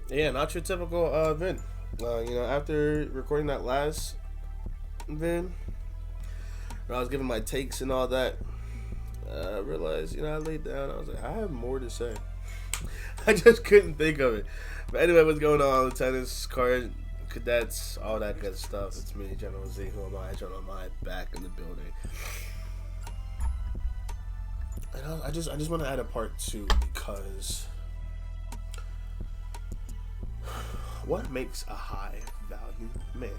Yeah, not your typical Vin. After recording that last Vin, where I was giving my takes and all that, I realized, I laid down. I was like, I have more to say. I just couldn't think of it. But anyway, what's going on? Lieutenants, cars, cadets, all that good stuff. It's me, General Z. Who am I? General Amai, back in the building. And I just want to add a part two because what makes a high value man?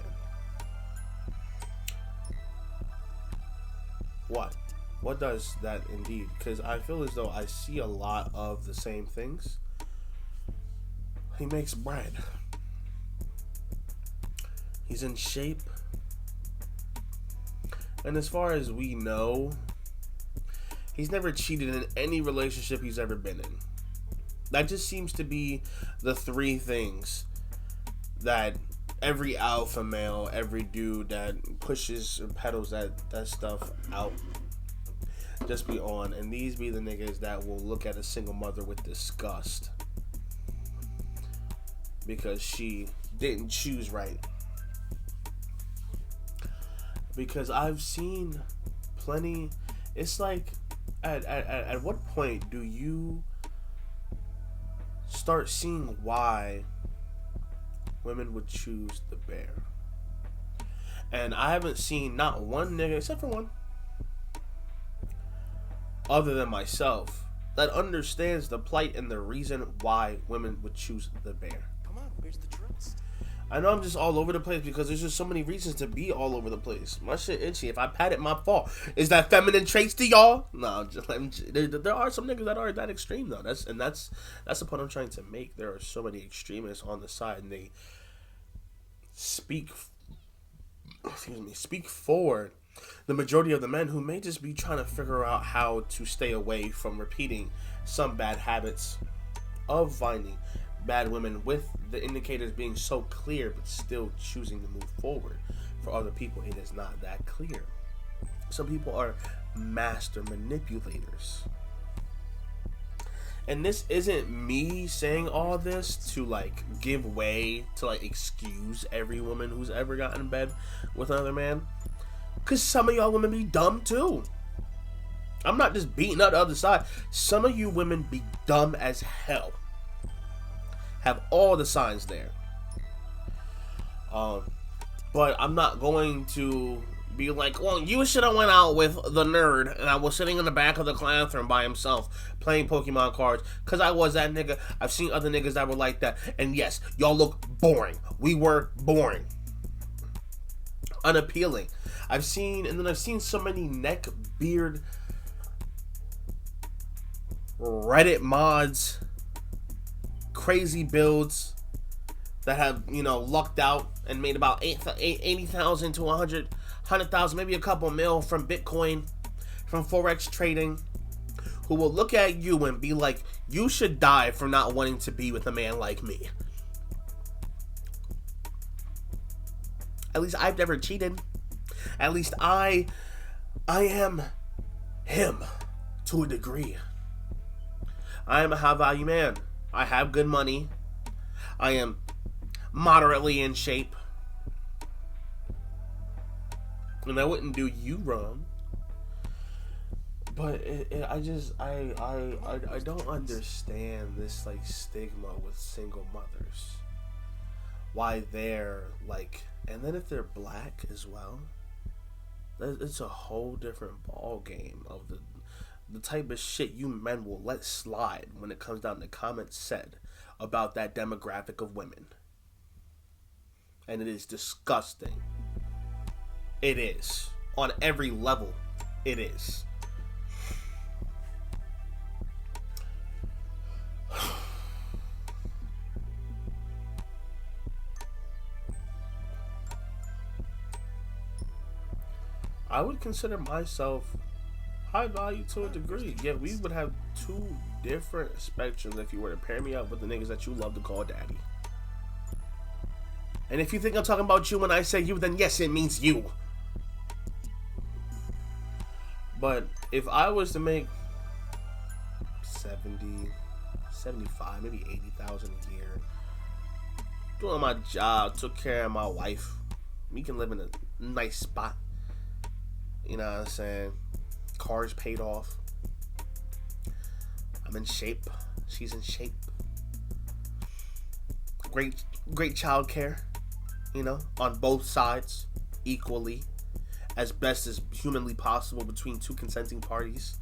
What? What does that indeed? Because I feel as though I see a lot of the same things. He makes bread. He's in shape. And as far as we know, he's never cheated in any relationship he's ever been in. That just seems to be the three things that every alpha male, every dude that pushes and peddles that stuff out just be on. And these be the niggas that will look at a single mother with disgust because she didn't choose right. Because I've seen plenty. It's like, at what point do you start seeing why women would choose the bear? And I haven't seen not one nigga, except for one, other than myself, that understands the plight and the reason why women would choose the bear. Come on, where's the trust? I know I'm just all over the place because there's just so many reasons to be all over the place. My shit itchy. If I pat it, my fault. Is that feminine traits to y'all? No, there are some niggas that are that extreme though. That's the point I'm trying to make. There are so many extremists on the side, and they speak for the majority of the men who may just be trying to figure out how to stay away from repeating some bad habits of finding bad women, with the indicators being so clear but still choosing to move forward. For other people, it is not that clear. Some people are master manipulators. And this isn't me saying all this to give way to excuse every woman who's ever gotten in bed with another man, because some of y'all women be dumb too. I'm not just beating up the other side. Some of you women be dumb as hell. Have all the signs there. But I'm not going to be like, well, you should have went out with the nerd and I was sitting in the back of the classroom by himself playing Pokemon cards, because I was that nigga. I've seen other niggas that were like that, and yes, y'all look boring. We were boring, unappealing. I've seen so many neck beard Reddit mods, crazy builds that have, lucked out and made about 80,000 to 100,000, maybe a couple mil from Bitcoin, from Forex trading, who will look at you and be like, you should die for not wanting to be with a man like me. At least I've never cheated. At least I am him to a degree. I am a high value man. I have good money. I am moderately in shape. And I wouldn't do you wrong. But I don't understand this stigma with single mothers. Why they're and then if they're black as well, it's a whole different ball game of the type of shit you men will let slide when it comes down to comments said about that demographic of women. And it is disgusting. It is. On every level, it is. I would consider myself high value to a degree, yet we would have two different spectrums if you were to pair me up with the niggas that you love to call daddy. And if you think I'm talking about you when I say you, then yes, it means you. But if I was to make 70, 75, maybe 80,000 a year, doing my job, took care of my wife. We can live in a nice spot. You know what I'm saying? Cars paid off. I'm in shape. She's in shape. Great child care. You know, on both sides, equally, as best as humanly possible between two consenting parties.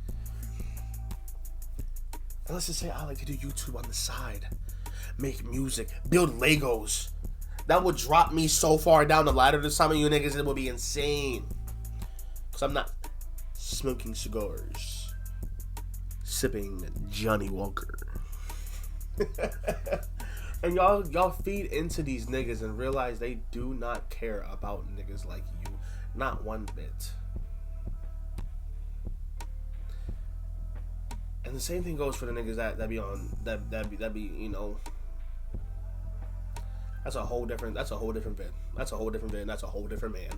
And let's just say I like to do YouTube on the side, make music, build Legos. That would drop me so far down the ladder to some of you niggas, it would be insane. Because I'm not smoking cigars, sipping Johnny Walker. And y'all feed into these niggas and realize they do not care about niggas like you, not one bit. And the same thing goes for the niggas that be on that be you know. That's a whole different vid. That's a whole different vid. And that's a whole different man.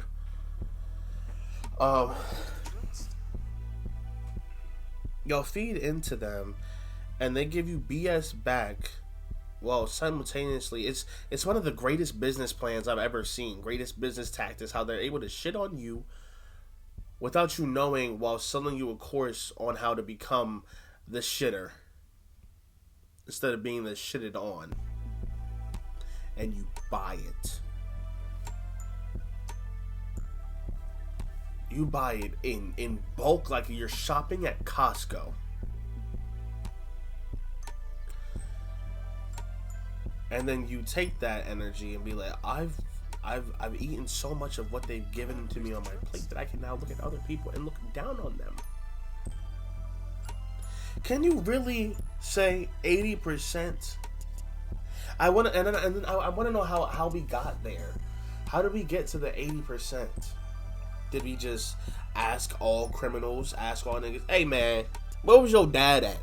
Y'all feed into them, and they give you BS back. Well, simultaneously, it's one of the greatest business plans I've ever seen. Greatest business tactics, how they're able to shit on you without you knowing, while selling you a course on how to become the shitter instead of being the shitted on. And you buy it. You buy it in bulk, like you're shopping at Costco. And then you take that energy and be like, I've eaten so much of what they've given to me on my plate that I can now look at other people and look down on them. Can you really say 80%? I want to know how we got there. How did we get to the 80%? Did we just ask all criminals, ask all niggas, hey man, where was your dad at?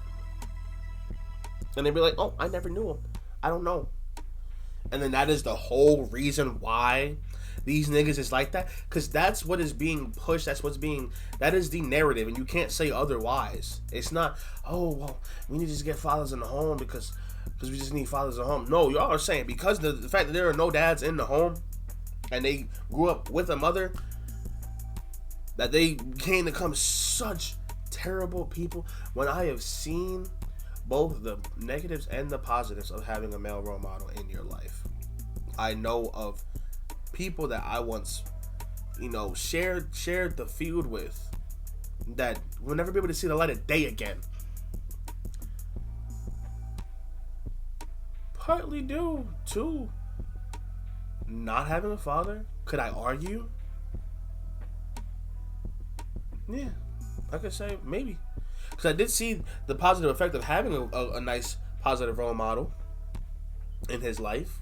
And they'd be like, oh, I never knew him. I don't know. And then that is the whole reason why these niggas is like that. Because that's what is being pushed. That is the narrative. And you can't say otherwise. It's not, oh, well, we need to just get fathers in the home because we just need fathers in the home. No, y'all are saying because the fact that there are no dads in the home and they grew up with a mother, that they came to become such terrible people. When I have seen both the negatives and the positives of having a male role model in your life. I know of people that I once, shared the field with that will never be able to see the light of day again. Partly due to not having a father. Could I argue? Yeah, I could say maybe. Because I did see the positive effect of having a nice positive role model in his life.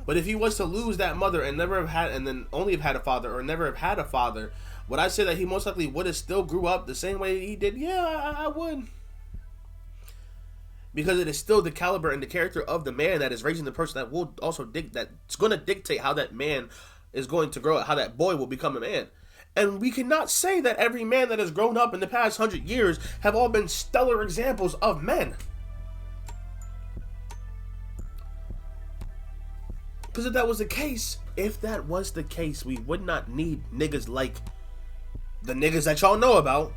But if he was to lose that mother and never have had, and then only have had a father, or never have had a father, would I say that he most likely would have still grew up the same way he did? Yeah, I would. Because it is still the caliber and the character of the man that is raising the person that will also that's going to dictate how that man is going to grow up, how that boy will become a man. And we cannot say that every man that has grown up in the past 100 years have all been stellar examples of men. Because if that was the case, we would not need niggas like the niggas that y'all know about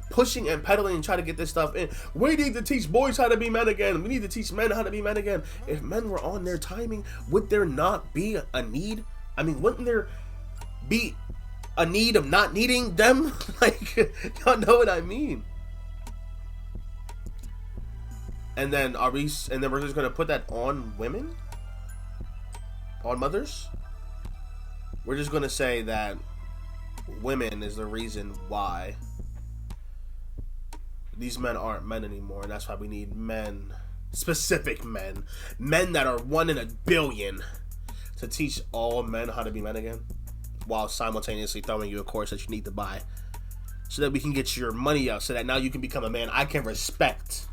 pushing and peddling and trying to get this stuff in. We need to teach boys how to be men again. We need to teach men how to be men again. If men were on their timing, would there not be a need? I mean, wouldn't there be a need of not needing them? Like, y'all know what I mean. And then we're just gonna put that on women? On mothers? We're just gonna say that women is the reason why these men aren't men anymore, and that's why we need men, specific men that are 1 in a billion, to teach all men how to be men again, while simultaneously throwing you a course that you need to buy so that we can get your money out, so that now you can become a man I can respect.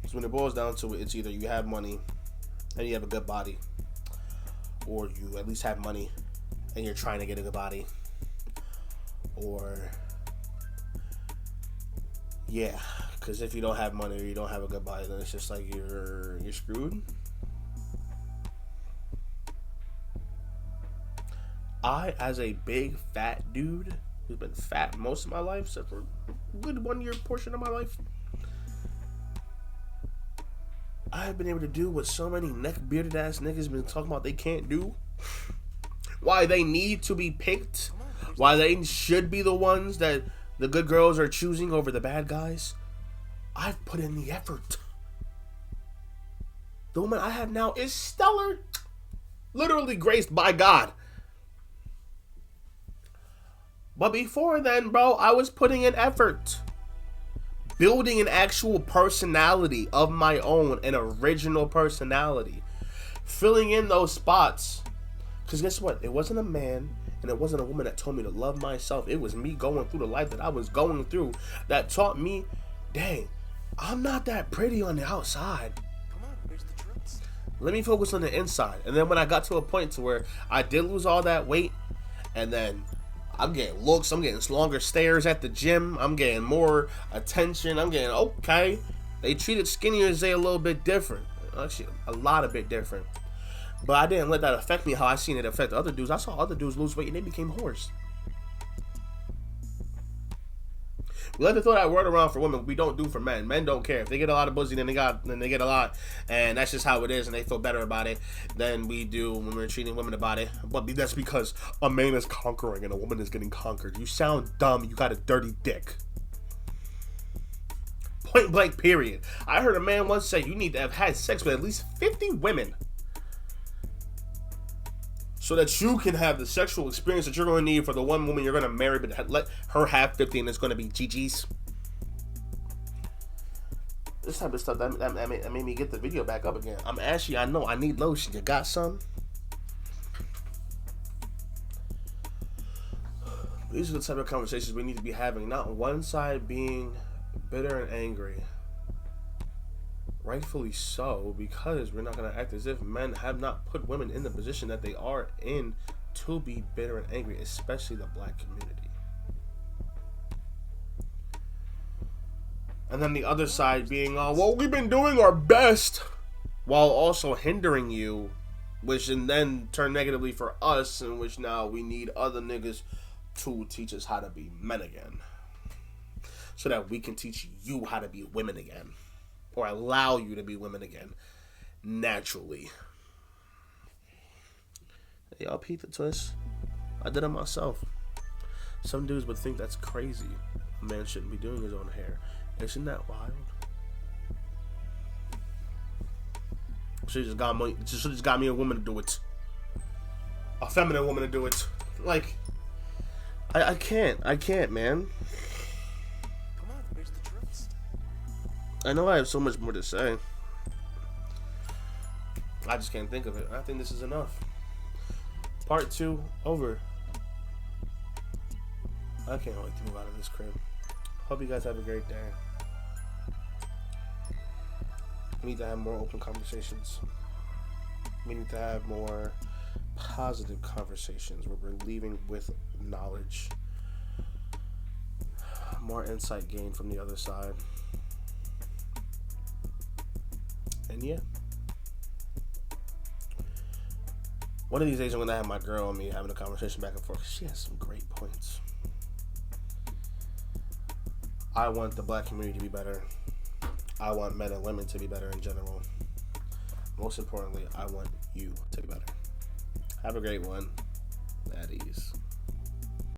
So when it boils down to it, it's either you have money and you have a good body, or you at least have money and you're trying to get a good body, or Yeah, because if you don't have money or you don't have a good body, then it's just like you're screwed. I, as a big fat dude who's been fat most of my life, except for a good 1 year portion of my life, I have been able to do what so many neck bearded ass niggas been talking about they can't do. Why they need to be picked. Why they should be the ones that the good girls are choosing over the bad guys. I've put in the effort. The woman I have now is stellar. Literally graced by God. But before then, bro, I was putting in effort. Building an actual personality of my own, an original personality. Filling in those spots. Because guess what? It wasn't a man and it wasn't a woman that told me to love myself. It was me going through the life that I was going through that taught me, dang, I'm not that pretty on the outside. Come on, here's the truth. Let me focus on the inside. And then when I got to a point to where I did lose all that weight, and then I'm getting looks, I'm getting longer stares at the gym, I'm getting more attention, I'm getting, okay, they treated skinnier as a little bit different. Actually, a lot of bit different. But I didn't let that affect me how I seen it affect other dudes. I saw other dudes lose weight and they became whores. We like to throw that word around for women. We don't do for men. Men don't care. If they get a lot of pussy, then they get a lot, and that's just how it is, and they feel better about it than we do when we're treating women about it. But that's because a man is conquering and a woman is getting conquered. You sound dumb. You got a dirty dick. Point blank, period. I heard a man once say you need to have had sex with at least 50 women so that you can have the sexual experience that you're going to need for the one woman you're going to marry, but let her have 50 and it's going to be GG's. This type of stuff, that made me get the video back up again. I'm ashy, I know, I need lotion. You got some? These are the type of conversations we need to be having. Not one side being bitter and angry. Rightfully so, because we're not going to act as if men have not put women in the position that they are in to be bitter and angry, especially the black community. And then the other side being, oh, well, we've been doing our best, while also hindering you, which then turn negatively for us, in which now we need other niggas to teach us how to be men again, so that we can teach you how to be women again. Or allow you to be women again, naturally. Hey, y'all peep the twist. I did it myself. Some dudes would think that's crazy. A man shouldn't be doing his own hair. Isn't that wild? She just got me a woman to do it. A feminine woman to do it. Like, I can't, man. I know I have so much more to say. I just can't think of it. I think this is enough. Part 2 over. I can't wait to move out of this crib. Hope you guys have a great day. We need to have more open conversations. We need to have more positive conversations where we're leaving with knowledge. More insight gained from the other side. And yeah, one of these days I'm gonna have my girl and me having a conversation back and forth. She has some great points. I want the black community to be better. I want men and women to be better in general. Most importantly, I want you to be better. Have a great one. At ease.